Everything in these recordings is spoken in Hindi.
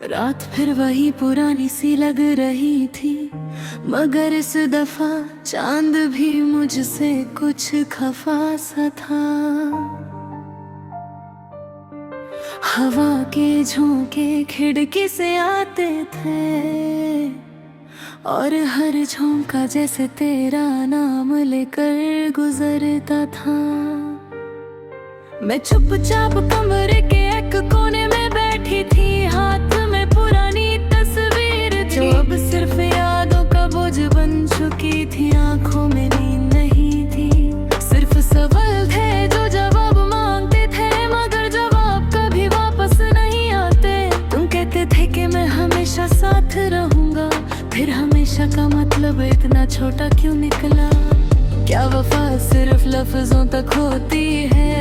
रात फिर वही पुरानी सी लग रही थी, मगर इस दफा चांद भी मुझसे कुछ खफा सा था। हवा के झोंके खिड़की से आते थे और हर झोंका जैसे तेरा नाम लेकर गुजरता था। मैं चुपचाप कमरे के एक कोने में बैठी थी, हाथ में पुरानी तस्वीर थी जो अब सिर्फ यादों का बोझ बन चुकी थी। आंखों में नींद नहीं थी, सिर्फ सवाल थे जो जवाब मांगते थे, मगर जवाब कभी वापस नहीं आते। तुम कहते थे कि मैं हमेशा साथ रहूंगा, फिर हमेशा का मतलब इतना छोटा क्यों निकला? क्या वफा सिर्फ लफ्जों तक होती है,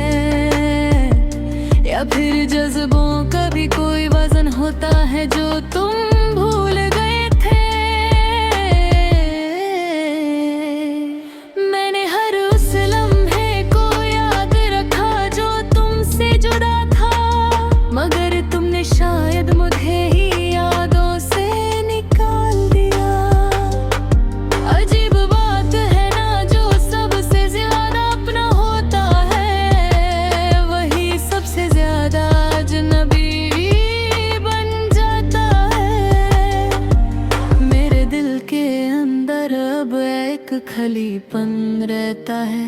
या फिर जज्बों का भी कोई वजन होता है जो तुम भूल गए थे? मैंने हर उस लम्हे को याद रखा जो तुमसे जुड़ा था, मगर तुमने शायद मुझे ही यादों से निकाल दिया। अजीब बात है ना, जो सबसे ज्यादा अपना होता है वही सबसे ज्यादा अजनबी बन जाता है। मेरे दिल के अंदर अब एक खलीपन रहता है,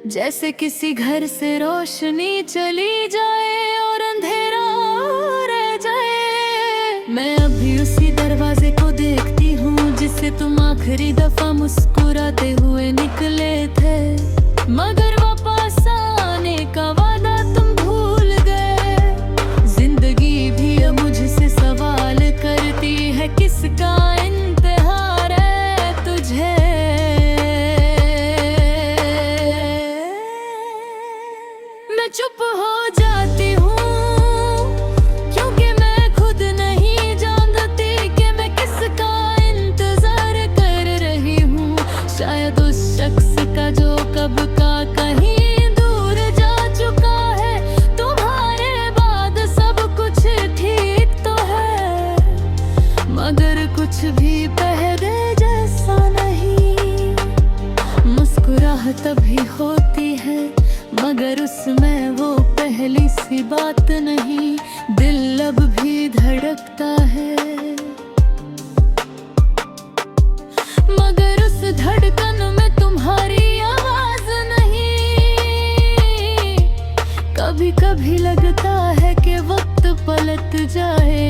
जैसे किसी घर से रोशनी चली जाए और अंधेरा रह जाए। मैं अभी उसी दरवाजे को देखती हूँ जिससे तुम आखिरी दफा मुस्कुराते हुए निकले थे, मगर वापस आने का वादा तुम भूल गए। जिंदगी भी अब मुझसे सवाल करती है, किसका इंतजार है तुझे? मैं चुप हो जाती हूँ क्योंकि मैं खुद नहीं जानती कि मैं किसका इंतजार कर रही हूँ। शायद उस शख्स का जो कब का कहीं दूर जा चुका है। तुम्हारे बाद सब कुछ ठीक तो है, मगर कुछ भी पहले जैसा नहीं। मुस्कुराहट तभी होती है, मगर उसमें वो पहली सी बात नहीं। दिल अब भी धड़कता है, मगर उस धड़कन में तुम्हारी आवाज नहीं। कभी कभी लगता है कि वक्त पलट जाए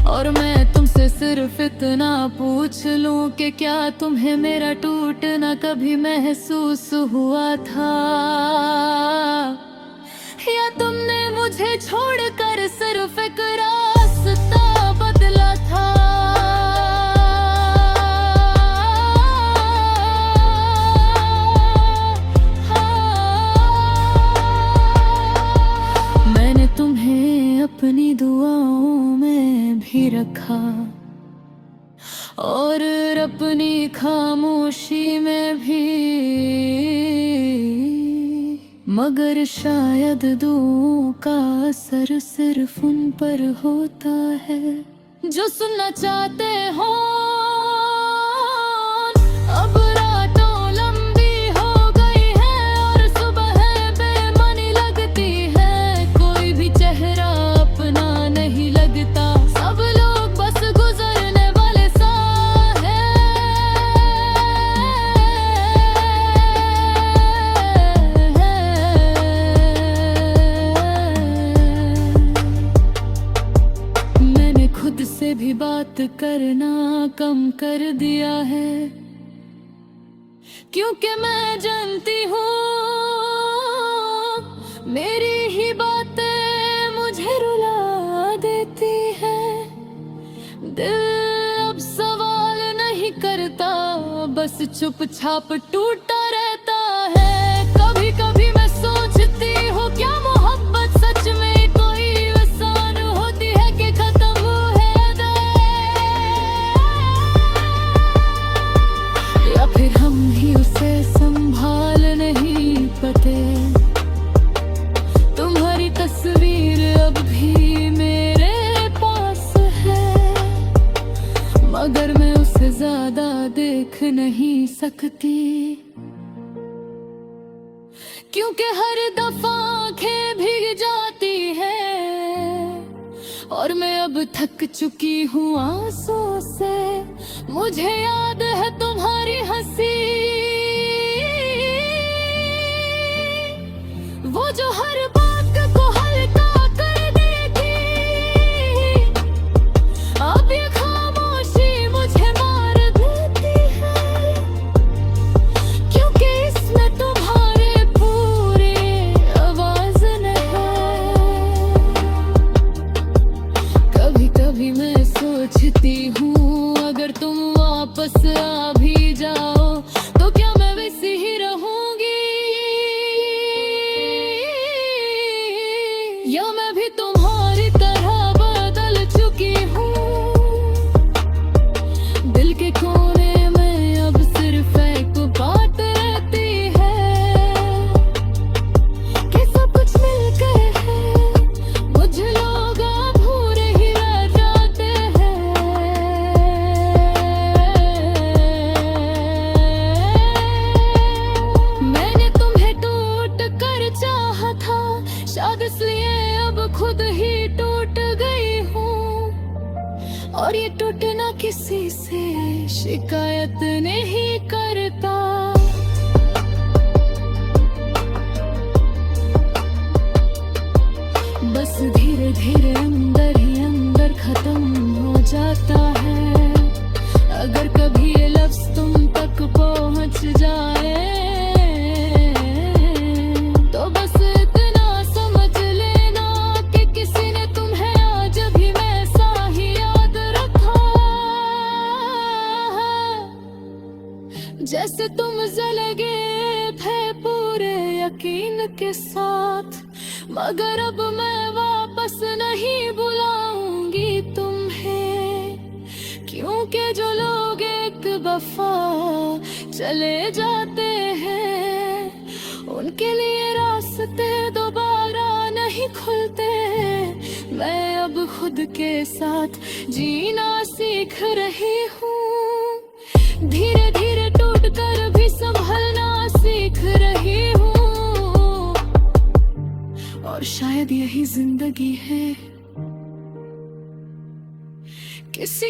और मैं तुमसे सिर्फ इतना पूछ लूं कि क्या तुम्हें मेरा टूटना कभी महसूस हुआ था, या तुमने मुझे छोड़कर सिर्फ एक रास्ता बदला था? मैंने तुम्हें अपनी दुआओं में भी रखा और अपनी खामोशी में भी, मगर शायद दुआओं का असर सिर्फ उन पर होता है जो सुनना चाहते हो। अब रातों लंबी हो गई है और सुबह बेमनी लगती है, कोई भी चेहरा अपना नहीं लगता, सब लोग बस गुजरने वाले सा है। मैंने खुद से भी बात करना कम कर दिया है, क्योंकि मैं जानती हूँ मेरी ही बातें मुझे रुला देती है। दिल अब सवाल नहीं करता, बस चुपचाप टूटा रहता है। कभी कभी मैं सोचती हूँ क्या मोहब्बत सच में कोई आसान होती है कि खत्म है या फिर हम ही उसे संभाल मगर मैं उससे ज्यादा देख नहीं सकती, क्योंकि हर दफा आंखें भीग जाती है और मैं अब थक चुकी हूँ आंसू से। मुझे याद है तुम्हारी हंसी, वो जो हर बात को हल्का कर देती। अब ये खामोशी मुझे मार देती है, क्योंकि इसमें तुम्हारे पूरे आवाज नहीं। कभी कभी मैं सोचती हूँ अगर तुम वापस आ भी जाओ तो क्या मैं वैसी ही रहूंगी, या मैं भी तुम्हारी तरह बदल चुकी हूँ। दिल के कोने में अब सिर्फ एक बात रहती है कि सब कुछ मिलके है, मुझे लोग अधूरे ही रह जाते हैं। मैंने तुम्हें टूट कर चाहा था, शायद इसलिए अब खुद ही टूट गई हूँ। और ये टूटना किसी से शिकायत नहीं करता, बस धीरे धीरे अंदर ही अंदर खत्म हो जाता है। अगर कभी ये लफ्ज तुम तक पहुंच जाए तो बस इतना समझ लेना कि किसी ने तुम्हें आज भी वैसा ही याद रखा है, जैसे तुम जले गए थे पूरे यकीन के साथ। मगर अब मैं वापस नहीं बुलाऊंगी तुम्हें, क्योंकि जो लोग एक दफा चले जाते हैं उनके लिए रास्ते दोबारा नहीं खुलते। मैं अब खुद के साथ जीना सीख रही हूँ, धीरे धीरे टूट कर भी संभलना सीख रही हूँ। और शायद यही जिंदगी है, किसी